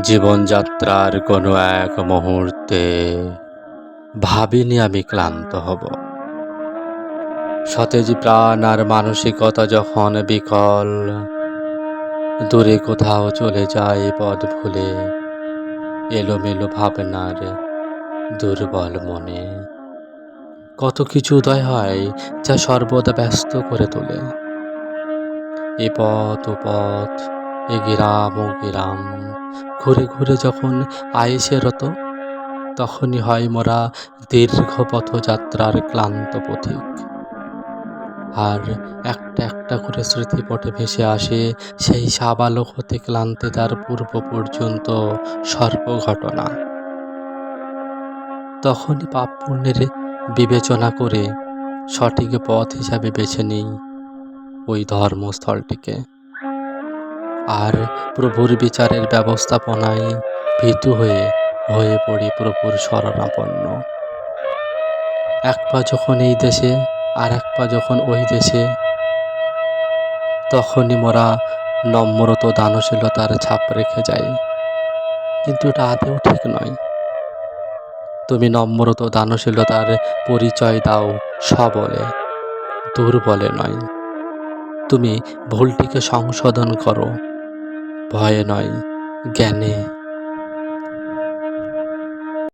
জীবনযাত্রার কোনো এক মুহূর্তে ভাবিনি আমি ক্লান্ত হব। সতেজ প্রাণ আর মানসিকতা যখন বিকল, দূরে কোথাও চলে যায় পথ ভুলে, এলোমেলো ভাবনার দুর্বল মনে। কত কিছু উদয় হয় যা সর্বদা ব্যস্ত করে তোলে। এ পথ ও পথ, এ গ্রাম ও গ্রাম, ঘুরে ঘুরে যখন আইসে রত, তখনই হয় মোরা দীর্ঘ পথযাত্রার ক্লান্ত পথিক। আর একটা একটা করে স্মৃতিপটে ভেসে আসে সেই সাবালক হতে ক্লান্তি তার পূর্ব পর্যন্ত সর্বঘটনা। তখনই পাপ পুণ্যের বিবেচনা করে সঠিক পথ হিসাবে বেছে নিই ওই ধর্মস্থলটিকে। আর প্রভুর বিচারের ব্যবস্থাপনায় ভীতু হয়ে পড়ি প্রভুর শরণাপন্ন। এক পা যখন এই দেশে আর এক পা যখন ওই দেশে, তখনই মোরা নম্রত দানশীলতার ছাপ রেখে যাই। কিন্তু এটা আদৌ ঠিক নয়। তুমি নম্রত দানশীলতার পরিচয় দাও সবলে, দুর্বলে নয়। তুমি ভুলটিকে সংশোধন করো ভয়ে নয়, জ্ঞানে।